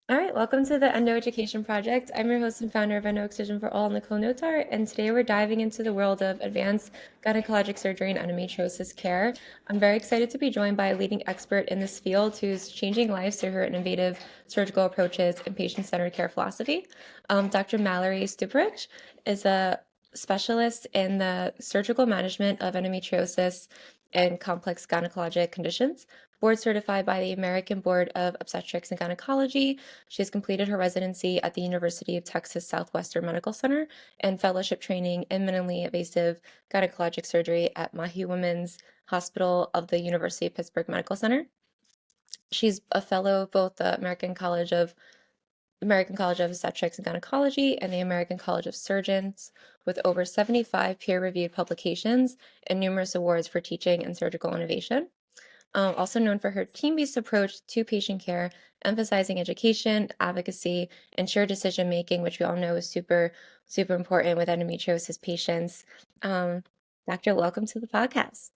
All right, welcome to the Endo Education Project. I'm your host and founder of Endo Excision for All, Nicole Notar, and today we're diving into the world of advanced gynecologic surgery and endometriosis care. I'm very excited to be joined by a leading expert in this field who's changing lives through her innovative surgical approaches and patient-centered care philosophy. Dr. Mallory Stuparich is a specialist in the surgical management of endometriosis and complex gynecologic conditions, board certified by the American Board of Obstetrics and Gynecology. She has completed her residency at the University of Texas Southwestern Medical Center and fellowship training in minimally invasive gynecologic surgery at Mahi Women's Hospital of the University of Pittsburgh Medical Center. She's a fellow of both the American College of Obstetrics and Gynecology and the American College of Surgeons, with over 75 peer-reviewed publications and numerous awards for teaching and surgical innovation. Also known for her team-based approach to patient care, emphasizing education, advocacy, and shared decision-making, which we all know is super, super important with endometriosis patients. Um, Doctor, welcome to the podcast.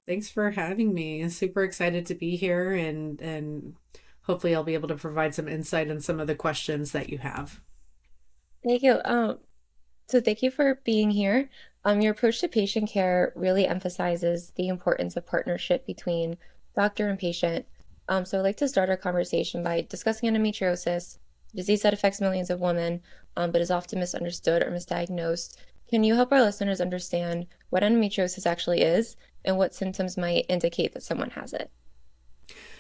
Thanks for having me. I'm super excited to be here and hopefully I'll be able to provide some insight on some of the questions that you have. Thank you. So thank you for being here. Your approach to patient care really emphasizes the importance of partnership between doctor and patient. So I'd like to start our conversation by discussing endometriosis, a disease that affects millions of women, but is often misunderstood or misdiagnosed. Can you help our listeners understand what endometriosis actually is and what symptoms might indicate that someone has it?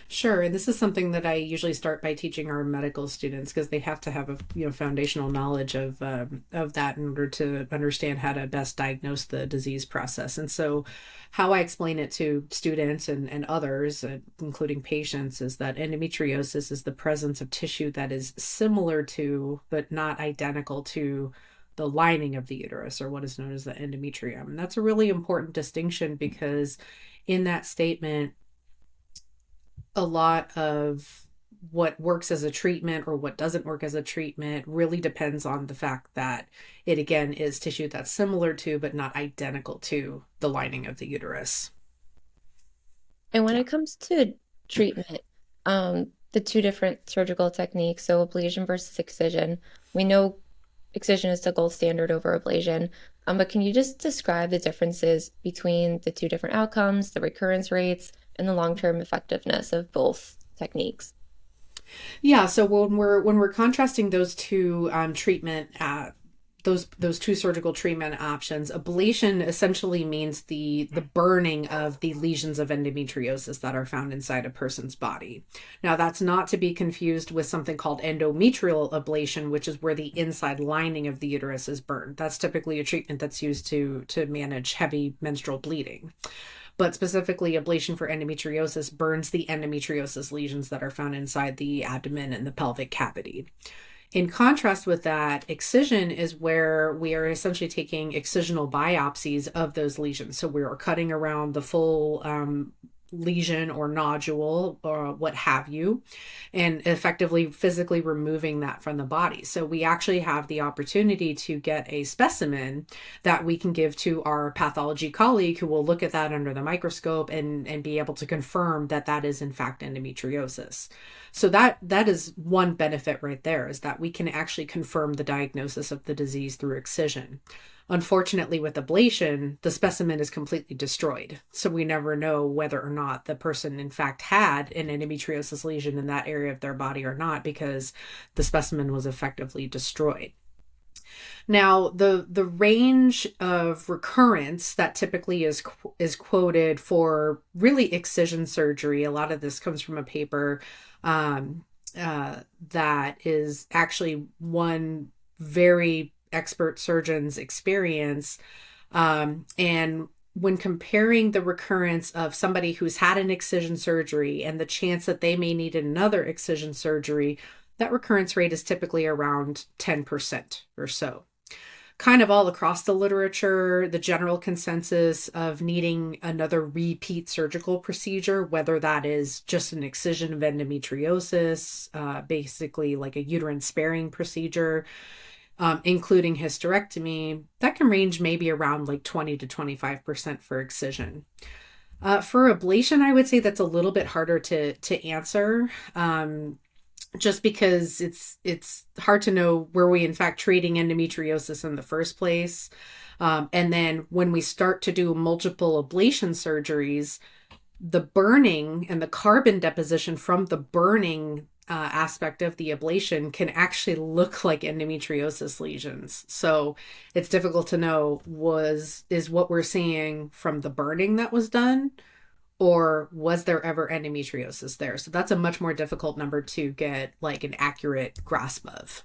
Sure, and this is something that I usually start by teaching our medical students because they have to have a foundational knowledge of that in order to understand how to best diagnose the disease process. And so, how I explain it to students and others, including patients, is that endometriosis is the presence of tissue that is similar to but not identical to the lining of the uterus, or what is known as the endometrium. And that's a really important distinction because in that statement a lot of what works as a treatment or what doesn't work as a treatment really depends on the fact that it again is tissue that's similar to but not identical to the lining of the uterus. And when Yeah. it comes to treatment, the two different surgical techniques, so ablation versus excision, we know excision is the gold standard over ablation. But can you just describe the differences between the two different outcomes, the recurrence rates, and the long-term effectiveness of both techniques? Yeah, so when we're contrasting those two treatment those two surgical treatment options, ablation essentially means the burning of the lesions of endometriosis that are found inside a person's body. Now, that's not to be confused with something called endometrial ablation, which is where the inside lining of the uterus is burned. That's typically a treatment that's used to manage heavy menstrual bleeding. But specifically, ablation for endometriosis burns the endometriosis lesions that are found inside the abdomen and the pelvic cavity. In contrast with that, excision is where we are essentially taking excisional biopsies of those lesions. So we are cutting around the full lesion or nodule or what have you, and effectively physically removing that from the body. So we actually have the opportunity to get a specimen that we can give to our pathology colleague who will look at that under the microscope and be able to confirm that that is in fact endometriosis. So that is one benefit right there, is that we can actually confirm the diagnosis of the disease through excision. Unfortunately, with ablation, the specimen is completely destroyed. So we never know whether or not the person, in fact, had an endometriosis lesion in that area of their body or not because the specimen was effectively destroyed. Now, the range of recurrence that typically is quoted for really excision surgery, a lot of this comes from a paper that is actually one very expert surgeon's experience. And when comparing the recurrence of somebody who's had an excision surgery and the chance that they may need another excision surgery, that recurrence rate is typically around 10% or so. Kind of all across the literature, the general consensus of needing another repeat surgical procedure, whether that is just an excision of endometriosis, basically like a uterine sparing procedure, including hysterectomy, that can range maybe around like 20 to 25% for excision. For ablation, I would say that's a little bit harder to answer. just because it's hard to know where we in fact treating endometriosis in the first place. And then when we start to do multiple ablation surgeries, the burning and the carbon deposition from the burning aspect of the ablation can actually look like endometriosis lesions. So it's difficult to know is what we're seeing from the burning that was done, or was there ever endometriosis there? So that's a much more difficult number to get like an accurate grasp of.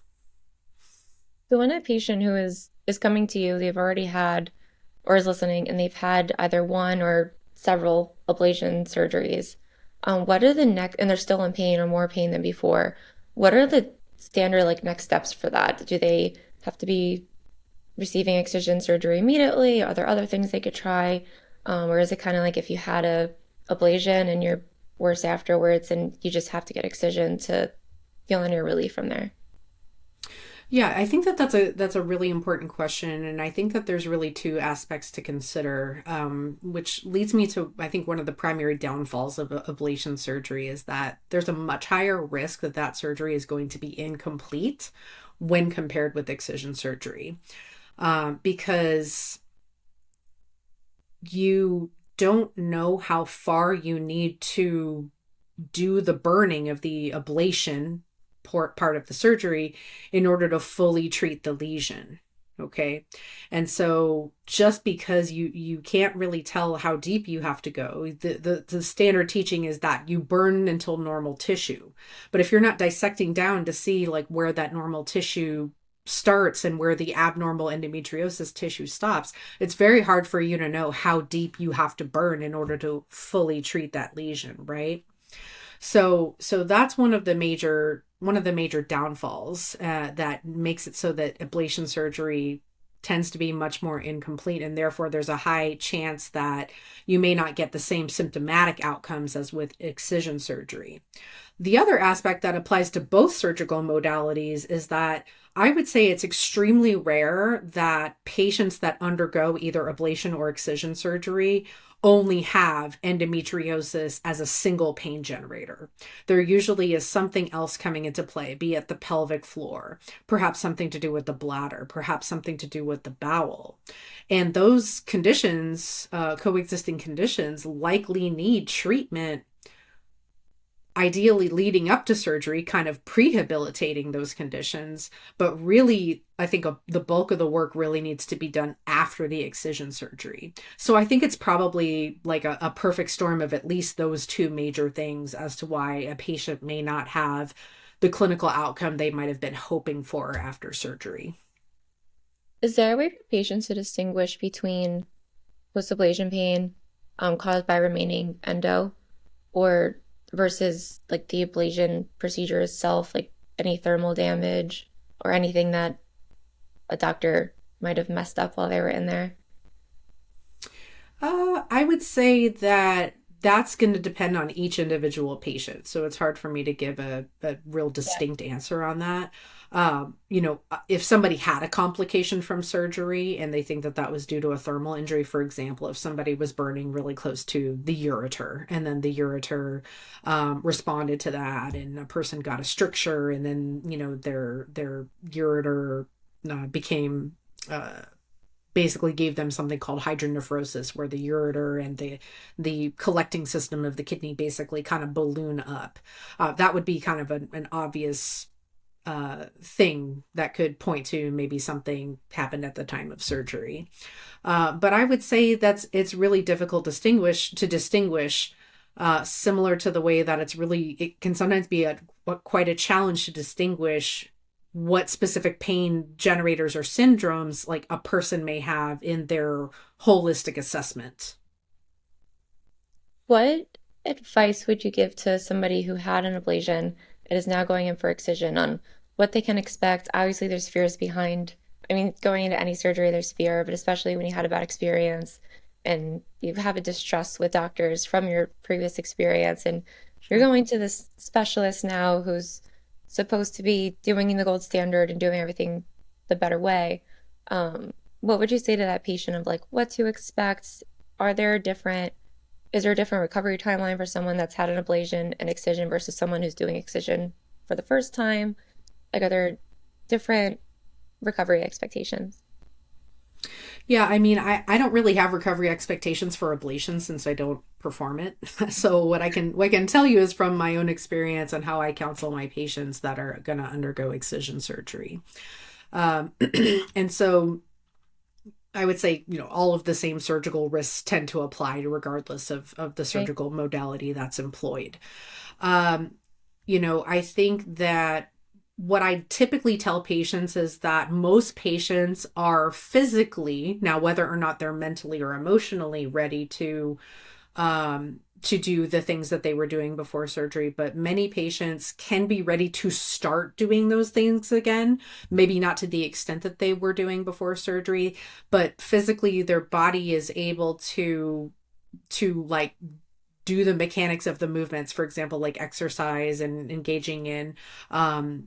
So when a patient who is coming to you, they've already had or is listening and they've had either one or several ablation surgeries, what are the next, and they're still in pain or more pain than before, what are the standard like next steps for that? Do they have to be receiving excision surgery immediately? Are there other things they could try? Or is it kind of like if you had a ablation and you're worse afterwards and you just have to get excision to feel any relief from there? Yeah, I think that that's a really important question, and I think that there's really two aspects to consider, which leads me to I think one of the primary downfalls of ablation surgery is that there's a much higher risk that that surgery is going to be incomplete when compared with excision surgery, because you don't know how far you need to do the burning of the ablation part of the surgery in order to fully treat the lesion. Okay. And so just because you can't really tell how deep you have to go, the standard teaching is that you burn until normal tissue. But if you're not dissecting down to see like where that normal tissue starts and where the abnormal endometriosis tissue stops, it's very hard for you to know how deep you have to burn in order to fully treat that lesion, right? So that's one of the major downfalls that makes it so that ablation surgery tends to be much more incomplete, and therefore there's a high chance that you may not get the same symptomatic outcomes as with excision surgery. The other aspect that applies to both surgical modalities is that I would say it's extremely rare that patients that undergo either ablation or excision surgery only have endometriosis as a single pain generator. There usually is something else coming into play, be it the pelvic floor, perhaps something to do with the bladder, perhaps something to do with the bowel. And those conditions, coexisting conditions, likely need treatment, ideally leading up to surgery, kind of prehabilitating those conditions. But really, I think the bulk of the work really needs to be done after the excision surgery. So I think it's probably like a perfect storm of at least those two major things as to why a patient may not have the clinical outcome they might have been hoping for after surgery. Is there a way for patients to distinguish between post-ablation pain caused by remaining endo or versus like the ablation procedure itself, like any thermal damage or anything that a doctor might have messed up while they were in there? I would say that that's going to depend on each individual patient. So it's hard for me to give a real distinct answer on that. If somebody had a complication from surgery and they think that that was due to a thermal injury, for example, if somebody was burning really close to the ureter and then the ureter responded to that and a person got a stricture and then, their ureter became basically gave them something called hydronephrosis, where the ureter and the collecting system of the kidney basically kind of balloon up. That would be kind of an obvious thing that could point to maybe something happened at the time of surgery. But I would say it's really difficult to distinguish, similar to the way that it can sometimes be quite a challenge to distinguish what specific pain generators or syndromes like a person may have in their holistic assessment. What advice would you give to somebody who had an ablation and is now going in for excision on what they can expect? Obviously, there's fears behind, I mean, going into any surgery, there's fear, but especially when you had a bad experience and you have a distrust with doctors from your previous experience, and you're Sure. going to this specialist now who's supposed to be doing the gold standard and doing everything the better way. What would you say to that patient of like what to expect? Are there different Is there a different recovery timeline for someone that's had an ablation and excision versus someone who's doing excision for the first time? Like, are there different recovery expectations? Yeah, I mean, I don't really have recovery expectations for ablation since I don't perform it. So what I can tell you is from my own experience and how I counsel my patients that are going to undergo excision surgery. Um, and so I would say, all of the same surgical risks tend to apply regardless of the Right. surgical modality that's employed. Um, I think that what I typically tell patients is that most patients are physically, now whether or not they're mentally or emotionally ready to do the things that they were doing before surgery, but many patients can be ready to start doing those things again, maybe not to the extent that they were doing before surgery, but physically their body is able to like do the mechanics of the movements, for example, like exercise and engaging in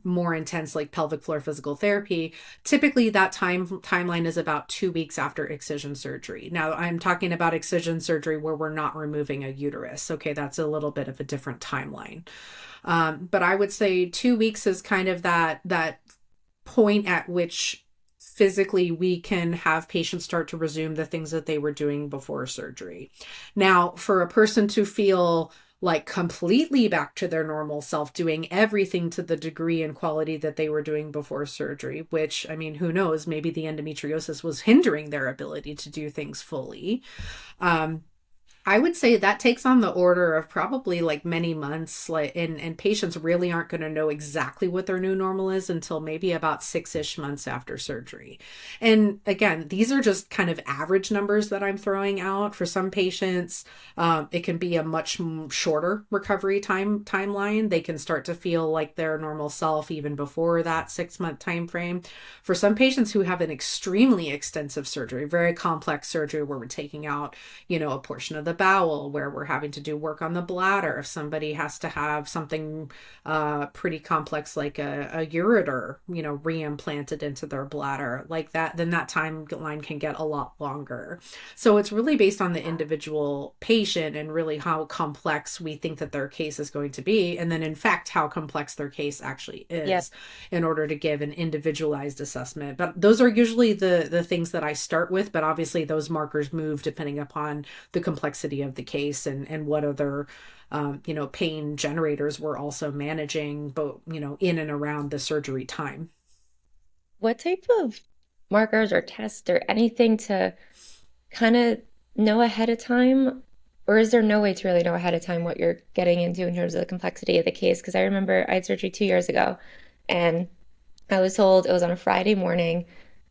more intense like pelvic floor physical therapy. Typically that timeline is about 2 weeks after excision surgery. Now I'm talking about excision surgery where we're not removing a uterus. Okay, that's a little bit of a different timeline. But I would say 2 weeks is kind of that point at which physically we can have patients start to resume the things that they were doing before surgery. Now, for a person to feel like completely back to their normal self, doing everything to the degree and quality that they were doing before surgery, which, I mean, who knows, maybe the endometriosis was hindering their ability to do things fully. Um, I would say that takes on the order of probably like many months, like and patients really aren't going to know exactly what their new normal is until maybe about 6-ish months after surgery. And again, these are just kind of average numbers that I'm throwing out. For some patients, it can be a much shorter recovery timeline. They can start to feel like their normal self even before that 6-month time frame. For some patients who have an extremely extensive surgery, very complex surgery where we're taking out a portion of the bowel, where we're having to do work on the bladder. If somebody has to have something pretty complex like a ureter, reimplanted into their bladder like that, then that timeline can get a lot longer. So it's really based on the individual patient and really how complex we think that their case is going to be. And then in fact, how complex their case actually Yeah. is in order to give an individualized assessment. But those are usually the things that I start with. But obviously those markers move depending upon the complexity of the case and what other pain generators we're also managing, but in and around the surgery time. What type of markers or tests or anything to kind of know ahead of time? Or is there no way to really know ahead of time what you're getting into in terms of the complexity of the case? Because I remember I had surgery 2 years ago and I was told it was on a Friday morning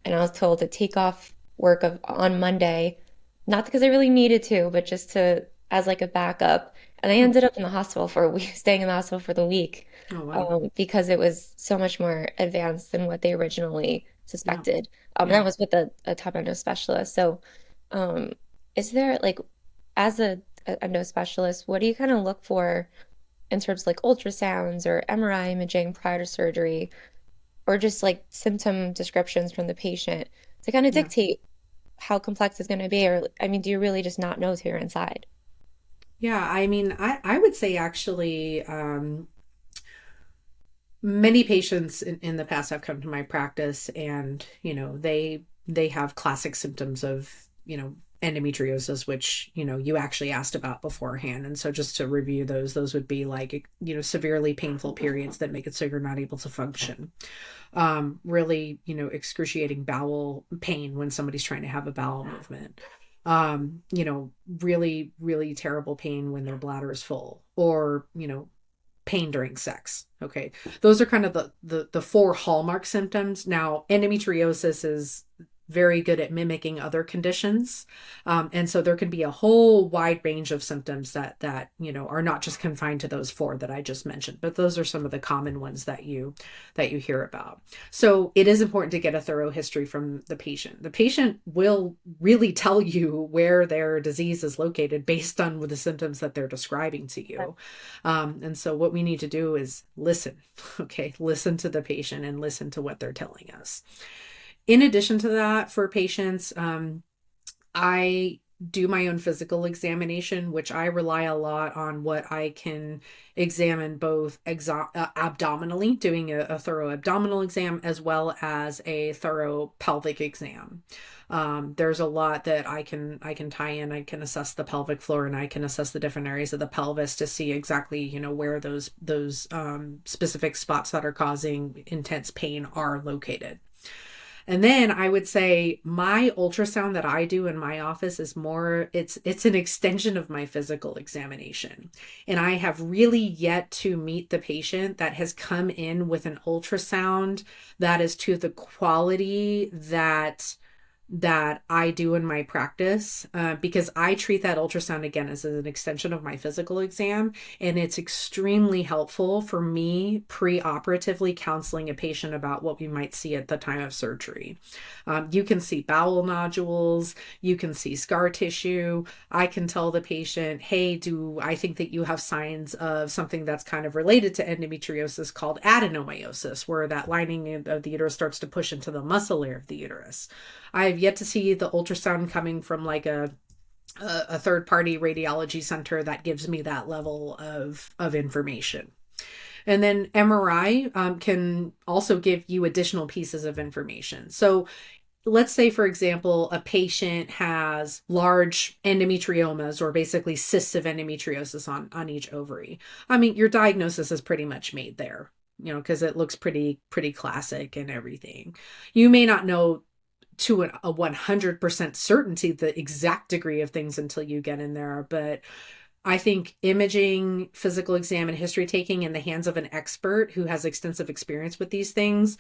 and I was told to take off work on Monday, not because I really needed to, but just to as like a backup. And I Hmm. ended up in the hospital for a week, staying in the hospital for the week, Oh, wow. because it was so much more advanced than what they originally Yeah. suspected. Yeah. That was with a top endo specialist. So, um, is there like, as a endo specialist, what do you kind of look for in terms of like ultrasounds or MRI imaging prior to surgery, or just like symptom descriptions from the patient to kind of Yeah. dictate how complex it's going to be? Or, I mean, do you really just not know till you're inside? Yeah. I mean, I would say actually, many patients in the past have come to my practice and they have classic symptoms of endometriosis, which you actually asked about beforehand. And so just to review those would be like severely painful periods that make it so you're not able to function, really excruciating bowel pain when somebody's trying to have a bowel movement, really really terrible pain when their bladder is full, or pain during sex. Okay. Those are kind of the four hallmark symptoms. Now, endometriosis is very good at mimicking other conditions. And so there can be a whole wide range of symptoms that are not just confined to those four that I just mentioned, but those are some of the common ones that you hear about. So it is important to get a thorough history from the patient. The patient will really tell you where their disease is located based on the symptoms that they're describing to you. And so what we need to do is listen. Okay, listen to the patient and listen to what they're telling us. In addition to that, for patients, I do my own physical examination, which I rely a lot on what I can examine both abdominally, doing a thorough abdominal exam as well as a thorough pelvic exam. There's a lot that I can tie in. I can assess the pelvic floor, and I can assess the different areas of the pelvis to see exactly, where those specific spots that are causing intense pain are located. And then I would say my ultrasound that I do in my office is more, it's an extension of my physical examination. And I have really yet to meet the patient that has come in with an ultrasound that is to the quality that I do in my practice, because I treat that ultrasound again as an extension of my physical exam. And it's extremely helpful for me pre-operatively counseling a patient about what we might see at the time of surgery. You can see bowel nodules, you can see scar tissue. I can tell the patient, hey, I think that you have signs of something that's kind of related to endometriosis called adenomyosis, where that lining of the uterus starts to push into the muscle layer of the uterus. I have yet to see the ultrasound coming from like a third party radiology center that gives me that level of information. And then MRI can also give you additional pieces of information. So let's say, for example, a patient has large endometriomas, or basically cysts of endometriosis on each ovary. I mean, your diagnosis is pretty much made there, because it looks pretty classic and everything. You may not know to a 100% certainty the exact degree of things until you get in there. But I think imaging, physical exam, and history taking in the hands of an expert who has extensive experience with these things,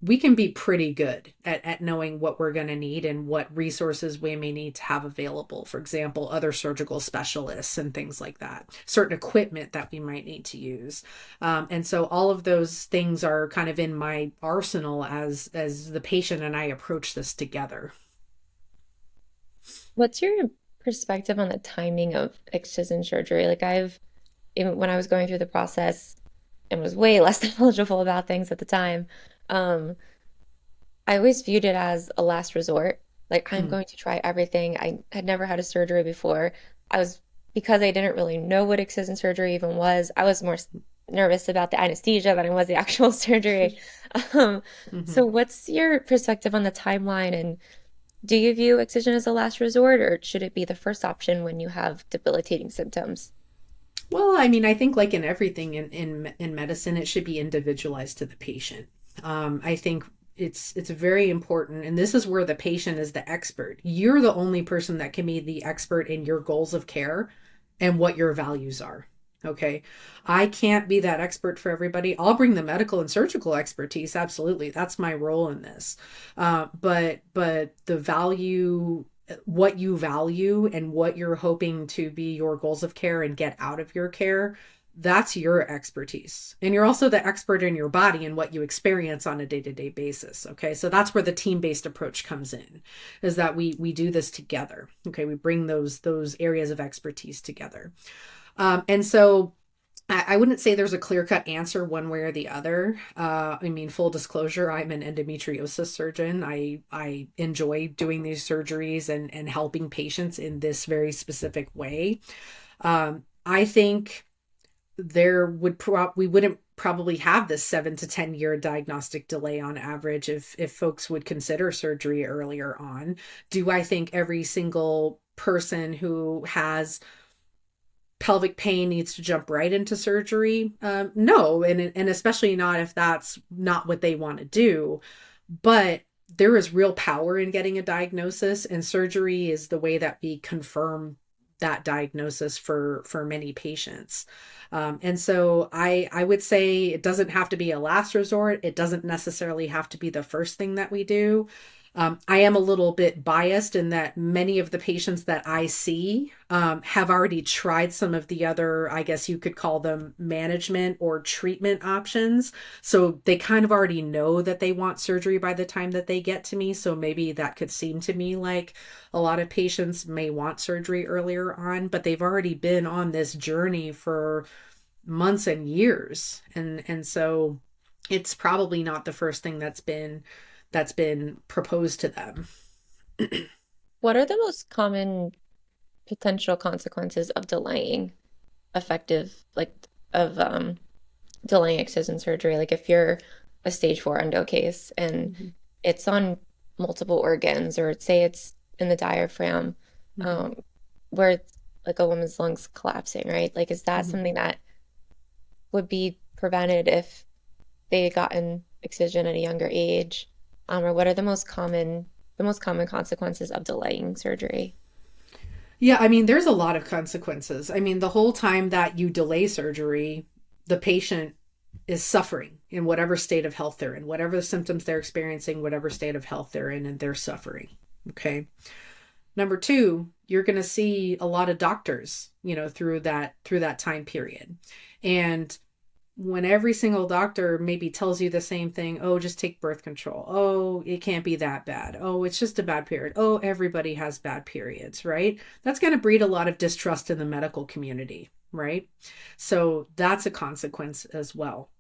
we can be pretty good at knowing what we're going to need and what resources we may need to have available. For example, other surgical specialists and things like that, certain equipment that we might need to use. And so all of those things are kind of in my arsenal as the patient and I approach this together. What's your perspective on the timing of excision surgery? Like even when I was going through the process and was way less knowledgeable about things at the time, um, I always viewed it as a last resort. Like I'm Mm, going to try everything. I had never had a surgery before. I was because I didn't really know what excision surgery even was. I was more nervous about the anesthesia than I was the actual surgery. Um, so mhm. what's your perspective on the timeline, and do you view excision as a last resort, or should it be the first option when you have debilitating symptoms? Well, I mean, I think like in everything in medicine, it should be individualized to the patient. I think it's very important, and this is where the patient is the expert. You're the only person that can be the expert in your goals of care and what your values are. Okay. I can't be that expert for everybody. I'll bring the medical and surgical expertise. Absolutely. That's my role in this. But the value, what you value and what you're hoping to be your goals of care and get out of your care, that's your expertise. And you're also the expert in your body and what you experience on a day-to-day basis. Okay. So that's where the team-based approach comes in, is that we do this together. Okay. We bring those areas of expertise together. And so I wouldn't say there's a clear-cut answer one way or the other. I mean, full disclosure, I'm an endometriosis surgeon. I enjoy doing these surgeries and helping patients in this very specific way. I think we wouldn't probably have this 7 to 10 year diagnostic delay on average if folks would consider surgery earlier on. Do I think every single person who has pelvic pain needs to jump right into surgery? No, and especially not if that's not what they want to do. But there is real power in getting a diagnosis, and surgery is the way that we confirm that diagnosis for many patients. And so I would say it doesn't have to be a last resort. It doesn't necessarily have to be the first thing that we do. I am a little bit biased in that many of the patients that I see have already tried some of the other, I guess you could call them management or treatment options. So they kind of already know that they want surgery by the time that they get to me. So maybe that could seem to me like a lot of patients may want surgery earlier on, but they've already been on this journey for months and years. And so it's probably not the first thing that's been proposed to them. What are the most common potential consequences of delaying effective, like of delaying excision surgery? Like if you're a stage 4 endo case and Mhm. it's on multiple organs, or say it's in the diaphragm, Mhm. um, where it's like a woman's lungs collapsing, right? Like, is that Mhm. something that would be prevented if they got an excision at a younger age? Or what are the most common consequences of delaying surgery? Yeah, I mean, there's a lot of consequences. I mean, the whole time that you delay surgery, the patient is suffering in whatever state of health they're in, whatever the symptoms they're experiencing, whatever state of health they're in, and they're suffering. Okay. Number two, you're going to see a lot of doctors, through that time period. And when every single doctor maybe tells you the same thing, oh, just take birth control. Oh, it can't be that bad. Oh, it's just a bad period. Oh, everybody has bad periods, right? That's going to breed a lot of distrust in the medical community, right? So that's a consequence as well.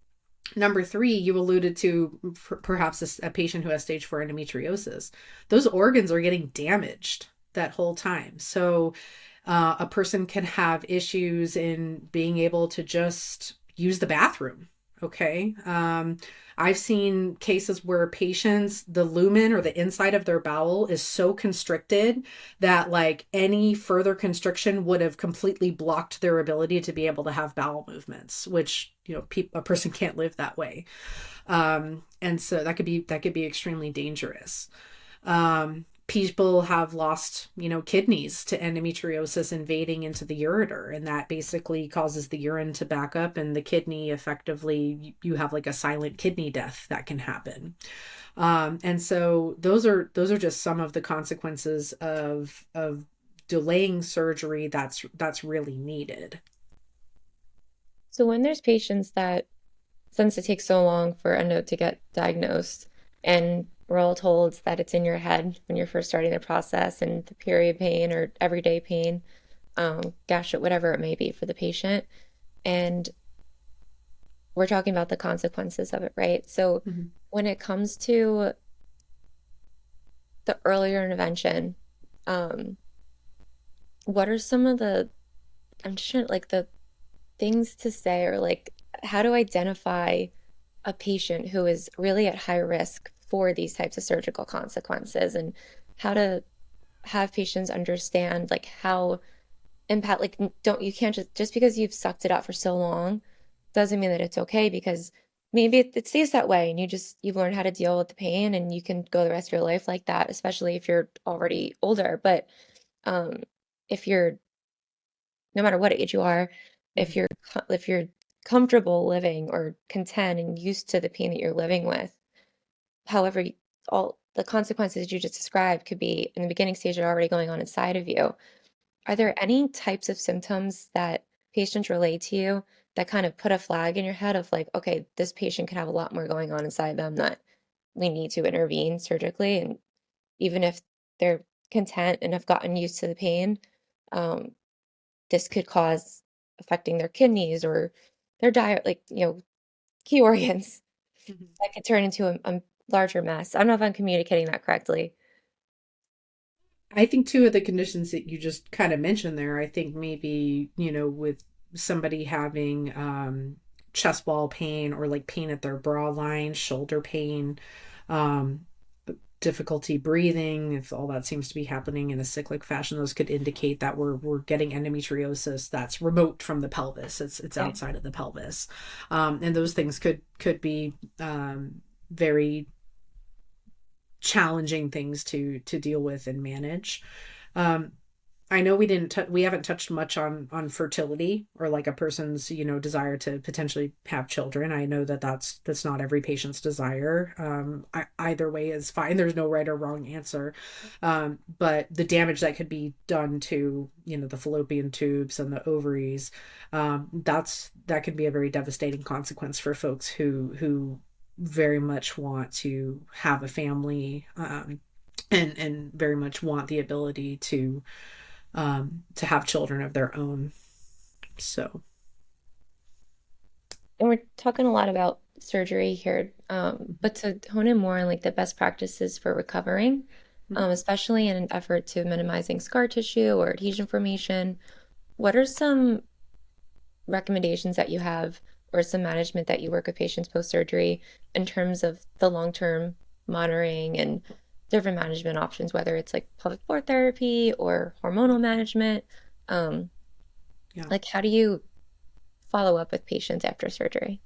Number three, you alluded to perhaps a patient who has stage 4 endometriosis. Those organs are getting damaged that whole time. So a person can have issues in being able to just use the bathroom. Okay. I've seen cases where patients, the lumen or the inside of their bowel is so constricted that like any further constriction would have completely blocked their ability to be able to have bowel movements, which, a person can't live that way. And so that could be extremely dangerous. People have lost, kidneys to endometriosis invading into the ureter, and that basically causes the urine to back up, and the kidney effectively, you have like a silent kidney death that can happen. And so those are just some of the consequences of delaying surgery that's really needed. So when there's patients that, since it takes so long for endo to get diagnosed, and we're all told that it's in your head when you're first starting the process, and the period pain or everyday pain, gash, whatever it may be for the patient, and we're talking about the consequences of it, right? So Mhm. when it comes to the earlier intervention, um, what are some of the, I'm just trying, like the things to say, or like how to identify a patient who is really at high risk for these types of surgical consequences, and how to have patients understand like how impact, like don't, you can't just because you've sucked it up for so long doesn't mean that it's okay, because maybe it stays that way and you've learned how to deal with the pain and you can go the rest of your life like that, especially if you're already older. But um if you're, no matter what age you are, Mhm. if you're comfortable living or content and used to the pain that you're living with, however, all the consequences you just described could be in the beginning stage are already going on inside of you. Are there any types of symptoms that patients relate to you that kind of put a flag in your head of like, okay, this patient could have a lot more going on inside them that we need to intervene surgically? And even if they're content and have gotten used to the pain, um, this could cause affecting their kidneys or their diet, like, key organs Mhm. that could turn into a larger mess. I don't know if I'm communicating that correctly. I think two of the conditions that you just kind of mentioned there, I think maybe, with somebody having chest wall pain or like pain at their bra line, shoulder pain, um, difficulty breathing, if all that seems to be happening in a cyclic fashion, those could indicate that we're getting endometriosis that's remote from the pelvis. It's Okay. outside of the pelvis. And those things could be very challenging things to deal with and manage. Um, I know we haven't touched much on fertility or like a person's desire to potentially have children. I know that that's not every patient's desire. Either way is fine. There's no right or wrong answer. But the damage that could be done to the fallopian tubes and the ovaries, that can be a very devastating consequence for folks who very much want to have a family, and very much want the ability to have children of their own. So, And we're talking a lot about surgery here, but to hone in more on like the best practices for recovering. Mhm. especially in an effort to minimizing scar tissue or adhesion formation. What are some recommendations that you have or some management that you work with patients post-surgery in terms of the long-term monitoring and different management options, whether it's like pelvic floor therapy or hormonal management? Um, Yeah. like, how do you follow up with patients after surgery?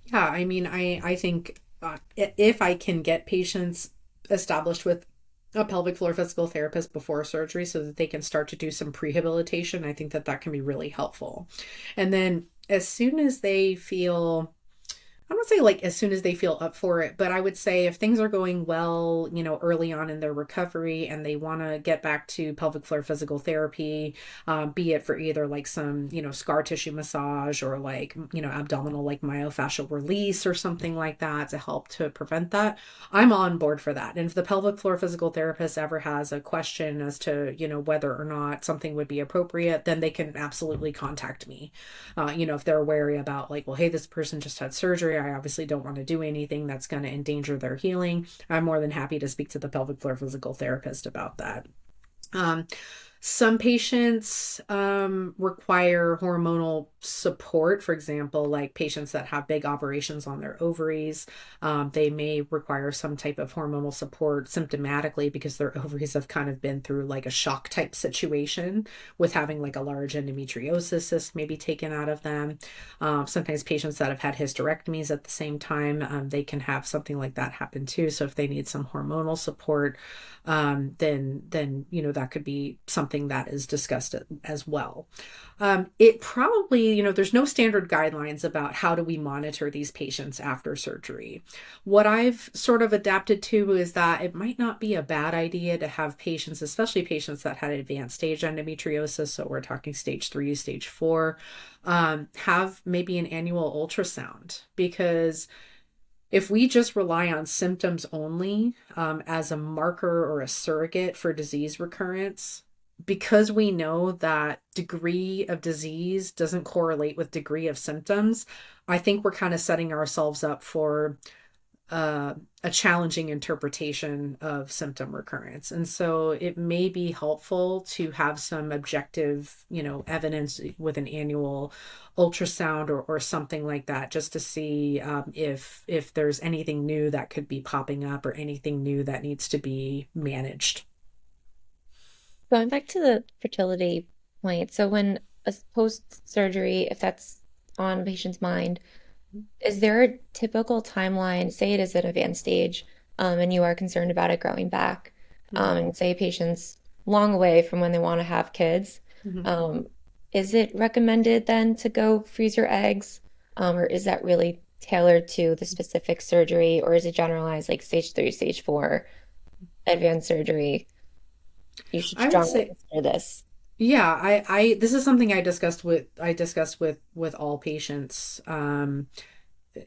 Yeah, I mean, I think if I can get patients established with a pelvic floor physical therapist before surgery so that they can start to do some prehabilitation, I think that that can be really helpful. And then as soon as they feel I don't say like as soon as they feel up for it, but I would say if things are going well, early on in their recovery and they want to get back to pelvic floor physical therapy, be it for either like some, scar tissue massage or like, abdominal like myofascial release or something like that to help to prevent that, I'm on board for that. And if the pelvic floor physical therapist ever has a question as to, whether or not something would be appropriate, then they can absolutely contact me. If they're wary about like, well, hey, this person just had surgery. I obviously don't want to do anything that's going to endanger their healing. I'm more than happy to speak to the pelvic floor physical therapist about that. Um, some patients require hormonal support. For example, like patients that have big operations on their ovaries, they may require some type of hormonal support symptomatically because their ovaries have kind of been through like a shock type situation with having like a large endometriosis cyst maybe taken out of them. Sometimes patients that have had hysterectomies at the same time, they can have something like that happen too. So if they need some hormonal support, then that could be something that is discussed as well. It probably, there's no standard guidelines about how do we monitor these patients after surgery. What I've sort of adapted to is that it might not be a bad idea to have patients, especially patients that had advanced stage endometriosis, so we're talking stage 3, stage 4, have maybe an annual ultrasound, because if we just rely on symptoms only as a marker or a surrogate for disease recurrence, because we know that degree of disease doesn't correlate with degree of symptoms, I think we're kind of setting ourselves up for a challenging interpretation of symptom recurrence. And so it may be helpful to have some objective, evidence with an annual ultrasound or something like that, just to see if there's anything new that could be popping up or anything new that needs to be managed. Going back to the fertility point, so when a post-surgery, if that's on a patient's mind, is there a typical timeline, say it is at advanced stage, and you are concerned about it growing back, Mhm. and say a patient's long away from when they want to have kids, Mhm. um, is it recommended then to go freeze your eggs, or is that really tailored to the specific surgery, or is it generalized like stage 3, stage 4, advanced surgery? You should I would strongly say, consider this. yeah, this is something I discussed with all patients,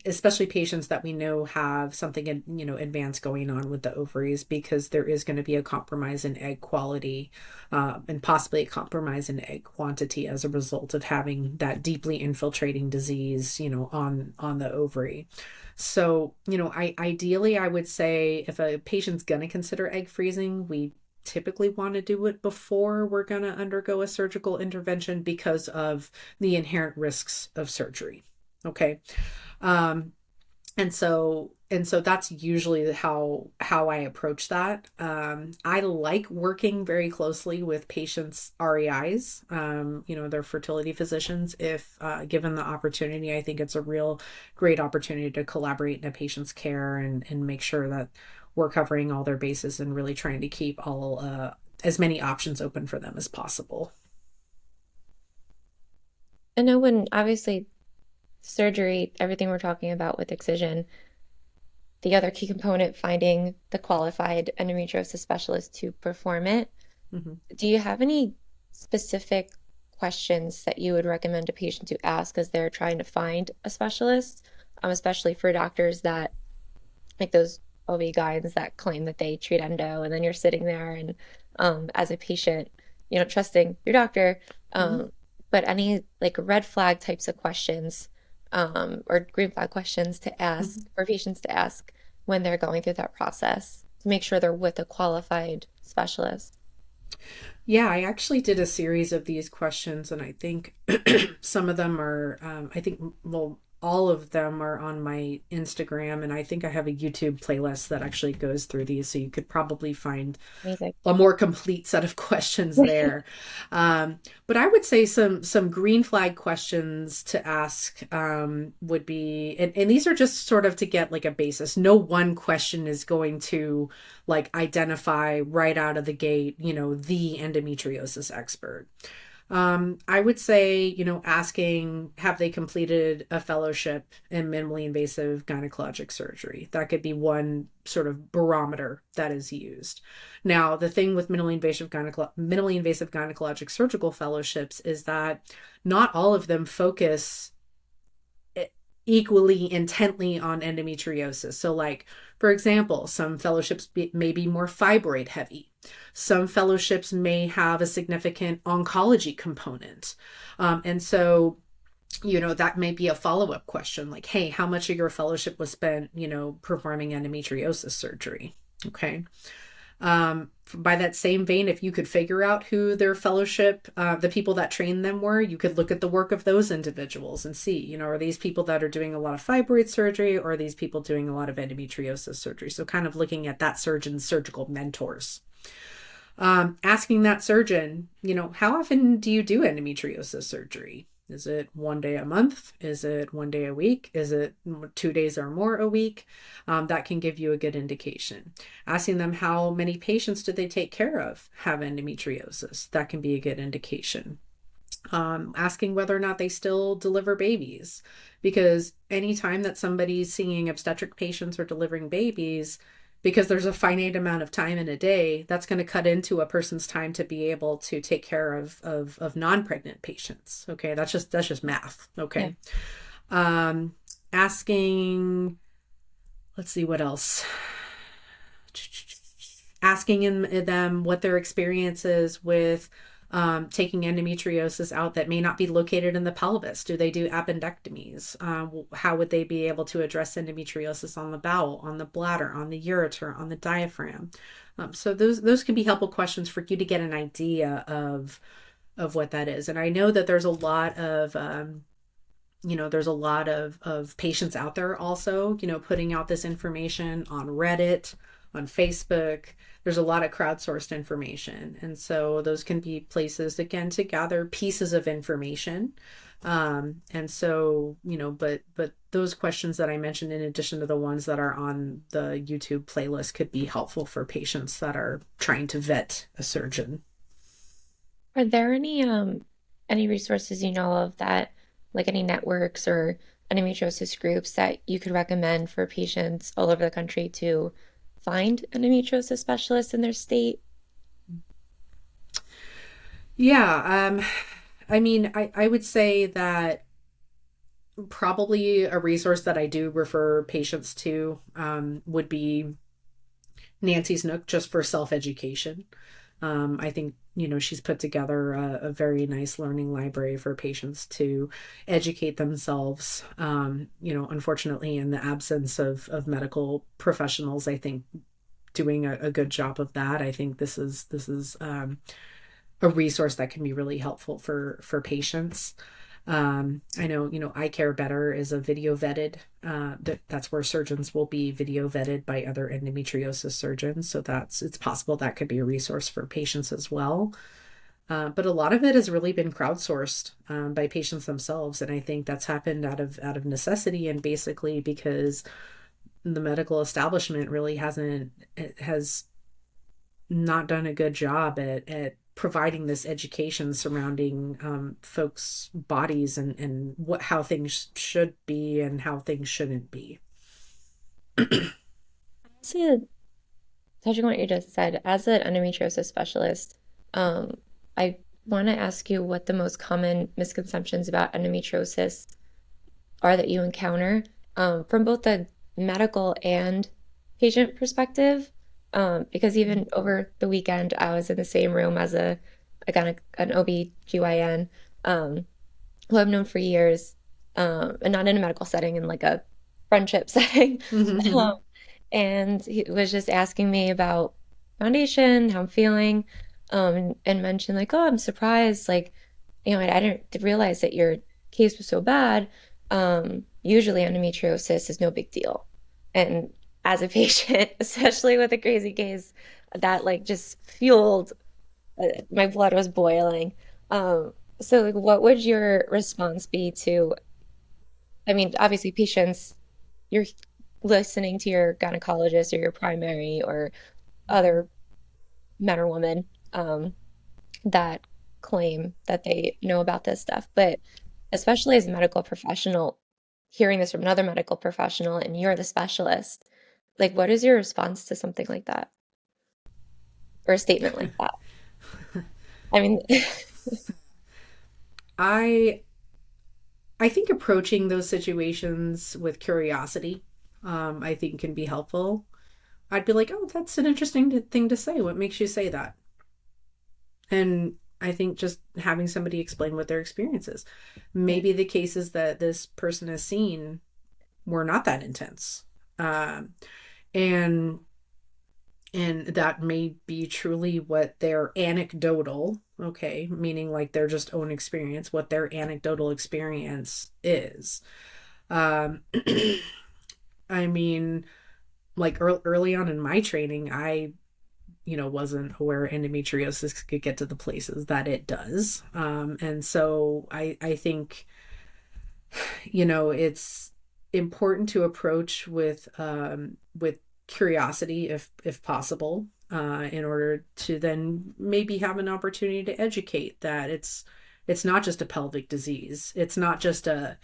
especially patients that we know have something advanced going on with the ovaries, because there is going to be a compromise in egg quality, and possibly a compromise in egg quantity as a result of having that deeply infiltrating disease on the ovary. So ideally I would say if a patient's going to consider egg freezing, we typically want to do it before we're going to undergo a surgical intervention because of the inherent risks of surgery. Okay. um, and so that's usually how I approach that. I like working very closely with patients' REIs, their fertility physicians. If given the opportunity, I think it's a real great opportunity to collaborate in a patient's care and make sure that we're covering all their bases and really trying to keep all as many options open for them as possible. I know when obviously surgery, everything we're talking about with excision, the other key component, finding the qualified endometriosis specialist to perform it. Hmm. Do you have any specific questions that you would recommend a patient to ask as they're trying to find a specialist, especially for doctors that, like those OB-GYNs that claim that they treat endo, and then you're sitting there and as a patient, trusting your doctor, Hmm. but any like red flag types of questions or green flag questions to ask Hmm. for patients to ask when they're going through that process? to make sure they're with a qualified specialist. Yeah, I actually did a series of these questions, and I think some of them are, well, all of them are on my Instagram, and I think I have a YouTube playlist that actually goes through these, so you could probably find Amazing. a more complete set of questions there. But I would say some green flag questions to ask would be, and these are just sort of to get like a basis. No one question is going to like identify right out of the gate, the endometriosis expert. I would say, asking, have they completed a fellowship in minimally invasive gynecologic surgery? That could be one sort of barometer that is used. Now, the thing with minimally invasive gynecologic surgical fellowships is that not all of them focus equally intently on endometriosis. So, like, for example, some fellowships may be more fibroid heavy. Some fellowships may have a significant oncology component. And so, that may be a follow-up question like, hey, how much of your fellowship was spent, performing endometriosis surgery? Okay. By that same vein, if you could figure out who their fellowship, the people that trained them were, you could look at the work of those individuals and see, are these people that are doing a lot of fibroid surgery, or are these people doing a lot of endometriosis surgery? So kind of looking at that surgeon's surgical mentors. Asking that surgeon, how often do you do endometriosis surgery? Is it one day a month? Is it one day a week? Is it 2 days or more a week? That can give you a good indication. Asking them how many patients did they take care of have endometriosis? That can be a good indication. Asking whether or not they still deliver babies, because anytime that somebody's seeing obstetric patients or delivering babies, because there's a finite amount of time in a day, that's going to cut into a person's time to be able to take care of non-pregnant patients. Okay, that's just math. Okay. Yeah. Asking, let's see what else. Asking them what their experience is with taking endometriosis out that may not be located in the pelvis. Do they do appendectomies? How would they be able to address endometriosis on the bowel, on the bladder, on the ureter, on the diaphragm? So those can be helpful questions for you to get an idea of what that is. And I know that there's a lot of there's a lot of patients out there also, putting out this information on Reddit, on Facebook. There's a lot of crowdsourced information. And so those can be places, again, to gather pieces of information. And so, but those questions that I mentioned, in addition to the ones that are on the YouTube playlist, could be helpful for patients that are trying to vet a surgeon. Are there any resources you know of that, like any networks or endometriosis groups that you could recommend for patients all over the country to find endometriosis specialists in their state? Yeah, I would say that probably a resource that I do refer patients to would be Nancy's Nook, just for self-education. I think, she's put together a very nice learning library for patients to educate themselves. Unfortunately, in the absence of medical professionals, I think doing a good job of that. I think this is a resource that can be really helpful for patients. I know, I Care Better is a video vetted, that's where surgeons will be video vetted by other endometriosis surgeons. So it's possible that could be a resource for patients as well. But a lot of it has really been crowdsourced, by patients themselves. And I think that's happened out of necessity, and basically because the medical establishment really has not done a good job at providing this education surrounding folks' bodies and how things should be and how things shouldn't be. Touching on what you just said, as an endometriosis specialist, I want to ask you what the most common misconceptions about endometriosis are that you encounter, from both the medical and patient perspective. Because even over the weekend, I was in the same room as an OB/GYN, who I've known for years, and not in a medical setting, in like a friendship setting. Mm-hmm. and he was just asking me about foundation, how I'm feeling, and mentioned like, oh, I'm surprised, like, I didn't realize that your case was so bad. Usually endometriosis is no big deal. And as a patient, especially with a crazy case, that like just fueled my blood was boiling. So like what would your response be to, I mean, obviously patients, you're listening to your gynecologist or your primary or other men or women that claim that they know about this stuff. But especially as a medical professional, hearing this from another medical professional and you're the specialist, like what is your response to something like that or a statement like that? I mean, I I think approaching those situations with curiosity, I think can be helpful. I'd be like, oh, that's an interesting thing to say. What makes you say that? And I think just having somebody explain what their experience is. yeah, Maybe the cases that this person has seen were not that intense. Um, and and that may be truly what their anecdotal, okay, meaning like their just own experience, what their anecdotal experience is. Um, I mean, like early on in my training, I wasn't aware endometriosis could get to the places that it does. And so I think, it's important to approach with curiosity if possible, in order to then maybe have an opportunity to educate that it's not just a pelvic disease. It's not just a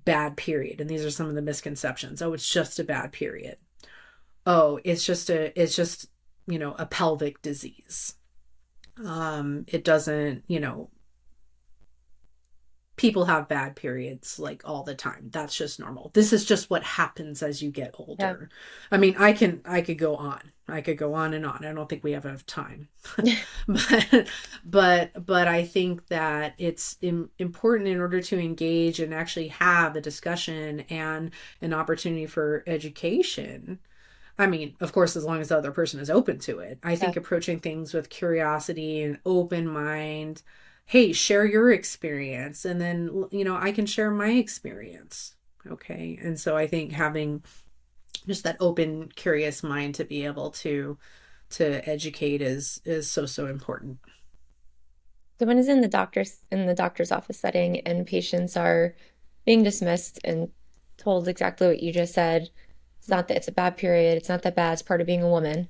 bad period. And these are some of the misconceptions. Oh, it's just a bad period. Oh, it's just a pelvic disease. It doesn't, people have bad periods like all the time. That's just normal. This is just what happens as you get yeah. older. I mean, I could go on. I could go on and on. I don't think we have enough time. but but I think that it's important in order to engage and actually have a discussion and an opportunity for education. I mean, of course, as long as the other person is open to it. I Yeah. think approaching things with curiosity and open mind. Hey, share your experience, and then I can share my experience. Okay, and so I think having just that open, curious mind to be able to educate is so important. Someone is in the doctor's office setting and patients are being dismissed and told exactly what you just said. It's not that it's a bad period, it's not that bad, it's part of being a woman.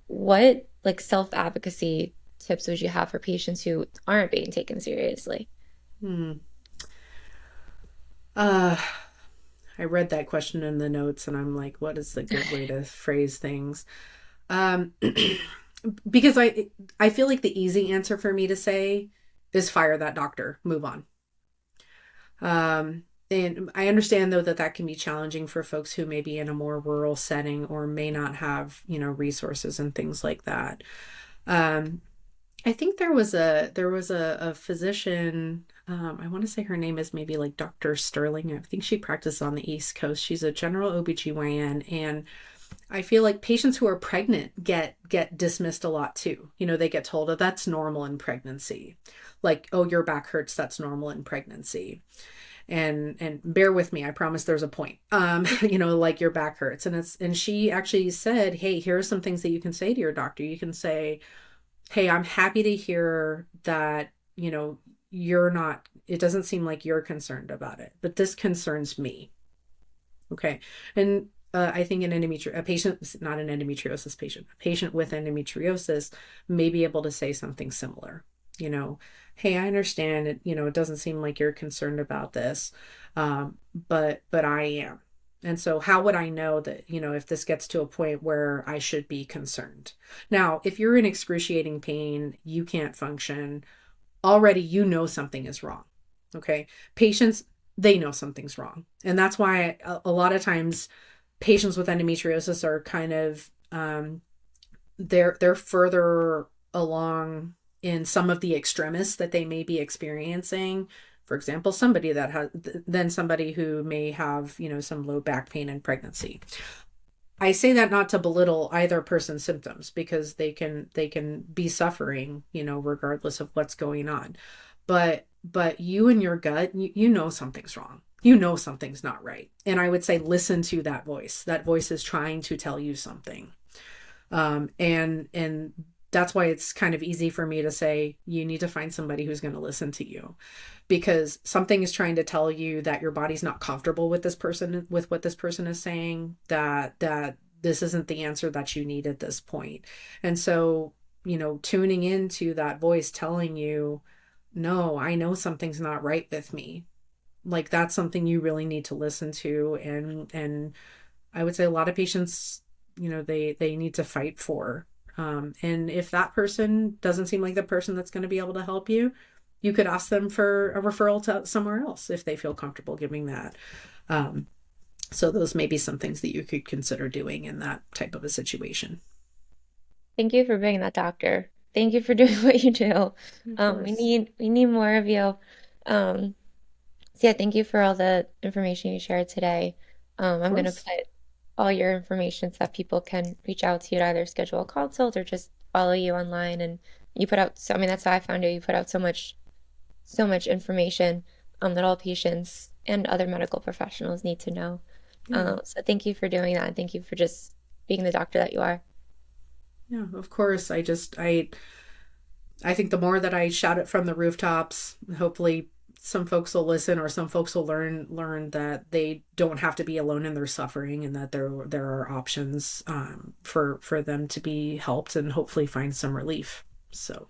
What like self-advocacy tips would you have for patients who aren't being taken seriously? Hmm. Uh, I read that question in the notes, and I'm like, what is the good way to phrase things? Um, because I feel like the easy answer for me to say is fire that doctor, move on. And I understand though that that can be challenging for folks who may be in a more rural setting or may not have resources and things like that. Um, I think there was a physician. I want to say her name is maybe like Dr. Sterling. I think she practiced on the East Coast. She's a general OBGYN, and I feel like patients who are pregnant get dismissed a lot too. They get told, oh, that's normal in pregnancy. Like, oh, your back hurts, that's normal in pregnancy. And bear with me, I promise there's a point. Like your back hurts. And she actually said, hey, here are some things that you can say to your doctor. You can say, hey, I'm happy to hear that, you're not, it doesn't seem like you're concerned about it, but this concerns me. Okay. And I think a patient, not an endometriosis patient, a patient with endometriosis may be able to say something similar. You know, hey, I understand it. It doesn't seem like you're concerned about this, but I am. And so, how would I know that if this gets to a point where I should be concerned? Now, if you're in excruciating pain, you can't function. Already, something is wrong. Okay, patients, they know something's wrong, and that's why a lot of times patients with endometriosis are kind of they're further along in some of the extremis that they may be experiencing. For example, somebody that has than somebody who may have some low back pain in pregnancy. I say that not to belittle either person's symptoms, because they can be suffering, regardless of what's going on. But you and your gut, you know something's wrong. You know something's not right. And I would say listen to that voice. That voice is trying to tell you something. And that's why it's kind of easy for me to say you need to find somebody who's going to listen to you, because something is trying to tell you that your body's not comfortable with this person, with what this person is saying, that this isn't the answer that you need at this point. And so, tuning into that voice telling you, no, I know something's not right with me. Like, that's something you really need to listen to. And I would say a lot of patients, they need to fight for. And if that person doesn't seem like the person that's going to be able to help you, you could ask them for a referral to somewhere else if they feel comfortable giving that. So those may be some things that you could consider doing in that type of a situation. Thank you for being that doctor. Thank you for doing what you do. Of We course. need more of you. Um, so yeah, thank you for all the information you shared today. Of I'm gonna course. put all your information so that people can reach out to you to either schedule a consult or just follow you online. And you put out, so I mean, that's how I found you. You put out so much information that all patients and other medical professionals need to know. Yeah. So thank you for doing that, and thank you for just being the doctor that you are. Yeah, of course. I think the more that I shout it from the rooftops, hopefully some folks will listen, or some folks will learn that they don't have to be alone in their suffering, and that there are options, for them to be helped and hopefully find some relief. So